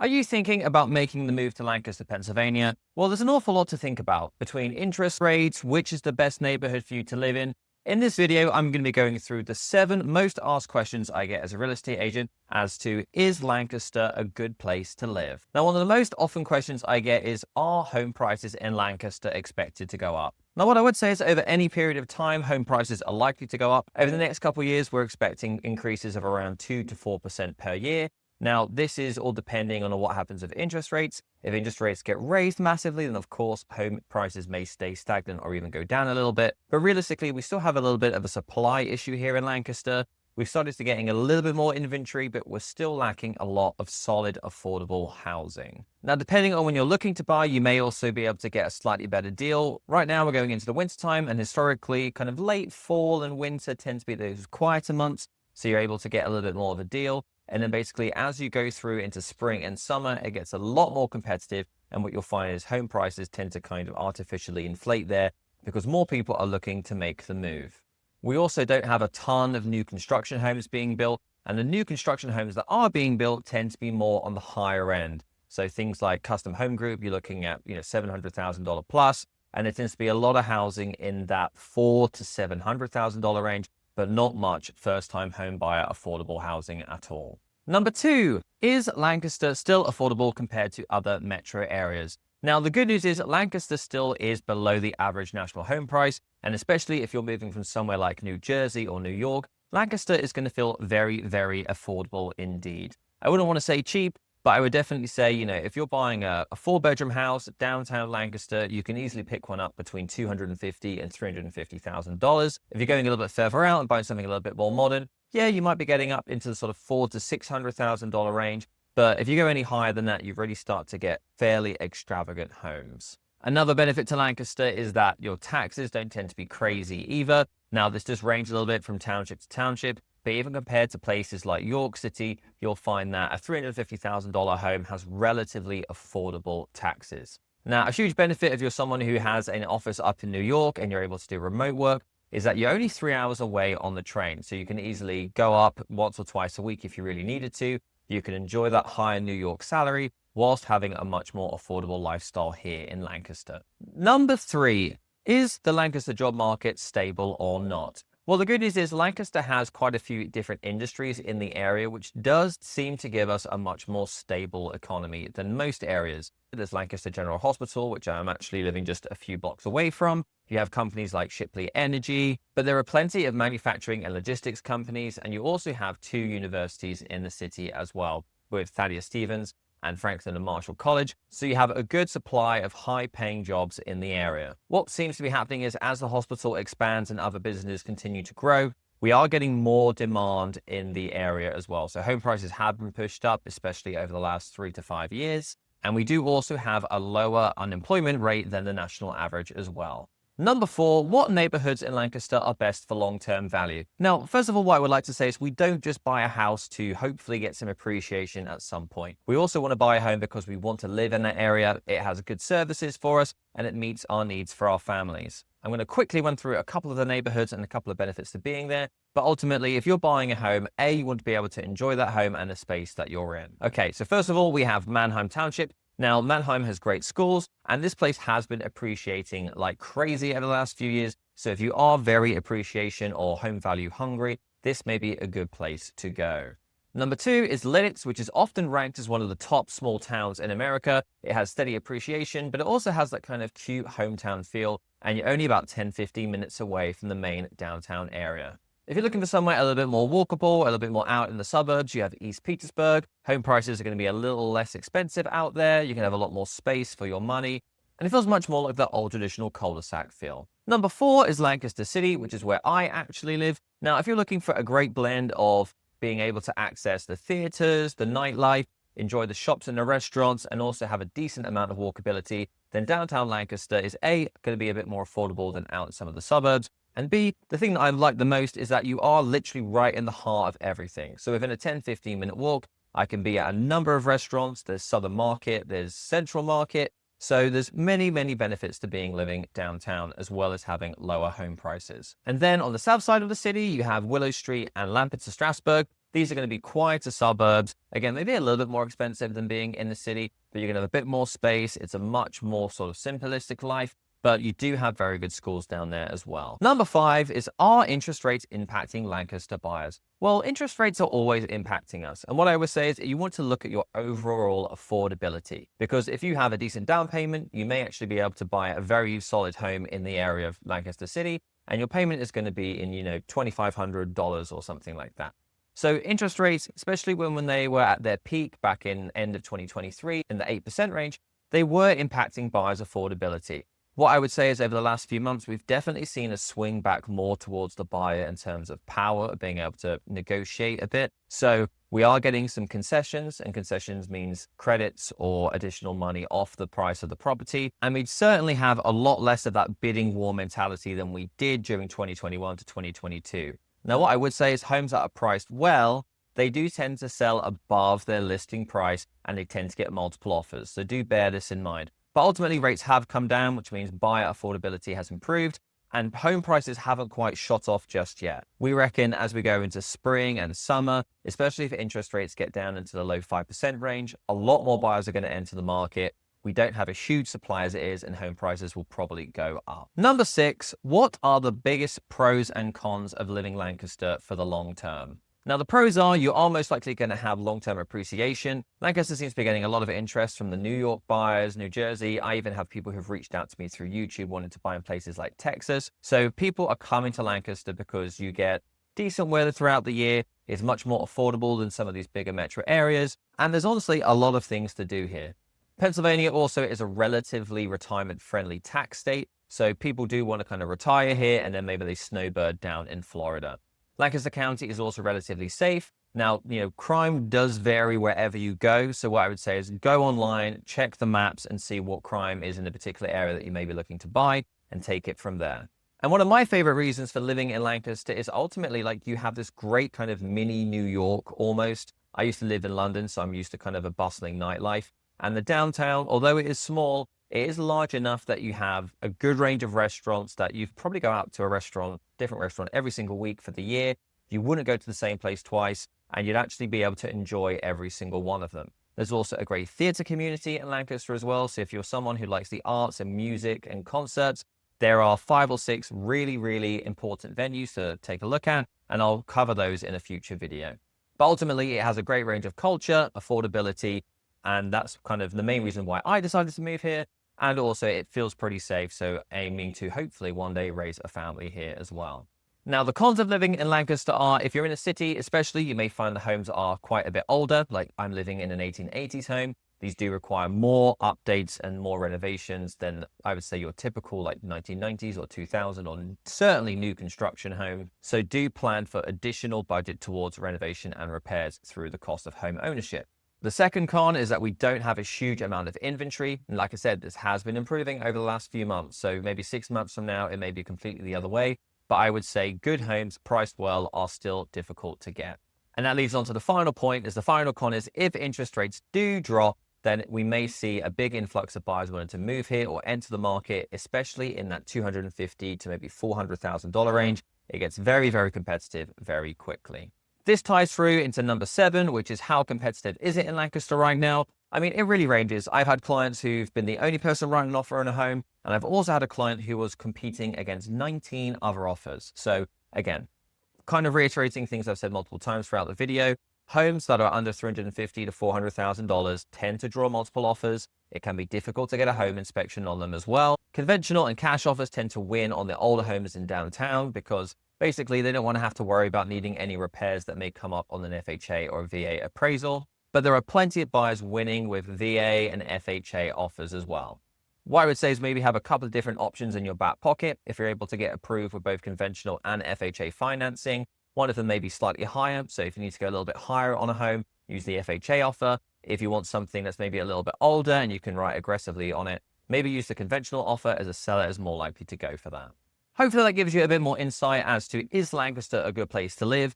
Are you thinking about making the move to Lancaster, Pennsylvania? Well, there's an awful lot to think about between interest rates, which is the best neighborhood for you to live in. In this video, I'm going to be going through the 7 most asked questions I get as a real estate agent as to, is Lancaster a good place to live? Now, one of the most often questions I get is, are home prices in Lancaster expected to go up? Now, what I would say is over any period of time, home prices are likely to go up. Over the next couple of years, we're expecting increases of around 2 to 4% per year. Now, this is all depending on what happens with interest rates. If interest rates get raised massively, then of course, home prices may stay stagnant or even go down a little bit. But realistically, we still have a little bit of a supply issue here in Lancaster. We've started to getting a little bit more inventory, but we're still lacking a lot of solid, affordable housing. Now, depending on when you're looking to buy, you may also be able to get a slightly better deal. Right now, we're going into the winter time, and historically, kind of late fall and winter tend to be those quieter months. So you're able to get a little bit more of a deal. And then basically, as you go through into spring and summer, it gets a lot more competitive. And what you'll find is home prices tend to kind of artificially inflate there because more people are looking to make the move. We also don't have a ton of new construction homes being built. And the new construction homes that are being built tend to be more on the higher end. So things like Custom Home Group, you're looking at $700,000 plus. And there tends to be a lot of housing in that $400,000 to $700,000 range, but not much first-time home buyer affordable housing at all. Number 2, is Lancaster still affordable compared to other metro areas? Now, the good news is Lancaster still is below the average national home price, and especially if you're moving from somewhere like New Jersey or New York, Lancaster is going to feel very, very affordable indeed. I wouldn't want to say cheap, but I would definitely say, if you're buying a 4-bedroom house downtown Lancaster, you can easily pick one up between $250,000 and $350,000. If you're going a little bit further out and buying something a little bit more modern, yeah, you might be getting up into the sort of $400,000 to $600,000 range. But if you go any higher than that, you really start to get fairly extravagant homes. Another benefit to Lancaster is that your taxes don't tend to be crazy either. Now, this does range a little bit from township to township. But even compared to places like York City, you'll find that a $350,000 home has relatively affordable taxes. Now, a huge benefit if you're someone who has an office up in New York and you're able to do remote work is that you're only 3 hours away on the train. So you can easily go up once or twice a week if you really needed to. You can enjoy that higher New York salary whilst having a much more affordable lifestyle here in Lancaster. Number 3, is the Lancaster job market stable or not? Well, the good news is Lancaster has quite a few different industries in the area, which does seem to give us a much more stable economy than most areas. There's Lancaster General Hospital, which I'm actually living just a few blocks away from. You have companies like Shipley Energy, but there are plenty of manufacturing and logistics companies. And you also have 2 universities in the city as well, with Thaddeus Stevens and Franklin and Marshall College. So you have a good supply of high-paying jobs in the area. What seems to be happening is as the hospital expands and other businesses continue to grow, we are getting more demand in the area as well. So home prices have been pushed up, especially over the last 3 to 5 years. And we do also have a lower unemployment rate than the national average as well. Number 4, what neighborhoods in Lancaster are best for long-term value? Now, first of all, what I would like to say is we don't just buy a house to hopefully get some appreciation at some point. We also want to buy a home because we want to live in that area. It has good services for us and it meets our needs for our families. I'm going to quickly run through a couple of the neighborhoods and a couple of benefits to being there. But ultimately, if you're buying a home, you want to be able to enjoy that home and the space that you're in. Okay, so first of all, we have Manheim Township. Now, Manheim has great schools, and this place has been appreciating like crazy over the last few years. So if you are very appreciation or home value hungry, this may be a good place to go. Number 2 is Lenox, which is often ranked as one of the top small towns in America. It has steady appreciation, but it also has that kind of cute hometown feel, and you're only about 10-15 minutes away from the main downtown area. If you're looking for somewhere a little bit more walkable, a little bit more out in the suburbs, you have East Petersburg. Home prices are going to be a little less expensive out there. You can have a lot more space for your money. And it feels much more like the old traditional cul-de-sac feel. Number 4 is Lancaster City, which is where I actually live. Now, if you're looking for a great blend of being able to access the theaters, the nightlife, enjoy the shops and the restaurants, and also have a decent amount of walkability, then downtown Lancaster is A, going to be a bit more affordable than out in some of the suburbs. And B, the thing that I like the most is that you are literally right in the heart of everything. So within a 10-15 minute walk, I can be at a number of restaurants. There's Southern Market, there's Central Market. So there's many, many benefits to living downtown, as well as having lower home prices. And then on the south side of the city, you have Willow Street and Lancaster Strasburg. These are going to be quieter suburbs. Again, maybe a little bit more expensive than being in the city, but you're going to have a bit more space. It's a much more sort of simplistic life, but you do have very good schools down there as well. Number 5 is, are interest rates impacting Lancaster buyers? Well, interest rates are always impacting us. And what I always say is you want to look at your overall affordability, because if you have a decent down payment, you may actually be able to buy a very solid home in the area of Lancaster City, and your payment is going to be in, $2,500 or something like that. So interest rates, especially when they were at their peak back in end of 2023 in the 8% range, they were impacting buyers' affordability. What I would say is over the last few months, we've definitely seen a swing back more towards the buyer in terms of power of being able to negotiate a bit. So we are getting some concessions, and concessions means credits or additional money off the price of the property. And we'd certainly have a lot less of that bidding war mentality than we did during 2021 to 2022. Now, what I would say is homes that are priced well, they do tend to sell above their listing price, and they tend to get multiple offers. So do bear this in mind. But ultimately, rates have come down, which means buyer affordability has improved, and home prices haven't quite shot off just yet. We reckon as we go into spring and summer, especially if interest rates get down into the low 5% range, a lot more buyers are going to enter the market. We don't have a huge supply as it is, and home prices will probably go up. Number 6, what are the biggest pros and cons of living Lancaster for the long term? Now, the pros are you're almost likely going to have long-term appreciation. Lancaster seems to be getting a lot of interest from the New York buyers, New Jersey. I even have people who've reached out to me through YouTube wanting to buy in places like Texas. So people are coming to Lancaster because you get decent weather throughout the year. It's much more affordable than some of these bigger metro areas. And there's honestly a lot of things to do here. Pennsylvania also is a relatively retirement-friendly tax state, so people do want to kind of retire here, and then maybe they snowbird down in Florida. Lancaster County is also relatively safe. Now, crime does vary wherever you go, so what I would say is go online, check the maps, and see what crime is in the particular area that you may be looking to buy, and take it from there. And one of my favorite reasons for living in Lancaster is ultimately you have this great kind of mini New York almost. I used to live in London, so I'm used to kind of a bustling nightlife. And the downtown, although it is small, it is large enough that you have a good range of restaurants that you'd probably go out to a different restaurant every single week for the year. You wouldn't go to the same place twice, and you'd actually be able to enjoy every single one of them. There's also a great theater community in Lancaster as well. So if you're someone who likes the arts and music and concerts, there are 5 or 6 really, really important venues to take a look at, and I'll cover those in a future video. But ultimately, it has a great range of culture, affordability, and that's kind of the main reason why I decided to move here. And also it feels pretty safe. So aiming to hopefully one day raise a family here as well. Now, the cons of living in Lancaster are, if you're in a city, especially, you may find the homes are quite a bit older. Like I'm living in an 1880s home. These do require more updates and more renovations than I would say your typical 1990s or 2000 or certainly new construction home. So do plan for additional budget towards renovation and repairs through the cost of home ownership. The second con is that we don't have a huge amount of inventory. And like I said, this has been improving over the last few months. So maybe 6 months from now, it may be completely the other way. But I would say good homes priced well are still difficult to get. And that leads on to the final point, is the final con is if interest rates do drop, then we may see a big influx of buyers wanting to move here or enter the market, especially in that $250,000 to maybe $400,000 range. It gets very, very competitive very quickly. This ties through into number 7, which is how competitive is it in Lancaster right now? I mean, it really ranges. I've had clients who've been the only person writing an offer on a home, and I've also had a client who was competing against 19 other offers. So again, kind of reiterating things I've said multiple times throughout the video, homes that are under $350,000 to $400,000 tend to draw multiple offers. It can be difficult to get a home inspection on them as well. Conventional and cash offers tend to win on the older homes in downtown because basically they don't want to have to worry about needing any repairs that may come up on an FHA or VA appraisal. But there are plenty of buyers winning with VA and FHA offers as well. What I would say is maybe have a couple of different options in your back pocket. If you're able to get approved with both conventional and FHA financing, one of them may be slightly higher. So if you need to go a little bit higher on a home, use the FHA offer. If you want something that's maybe a little bit older and you can write aggressively on it, maybe use the conventional offer, as a seller is more likely to go for that. Hopefully that gives you a bit more insight as to, is Lancaster a good place to live?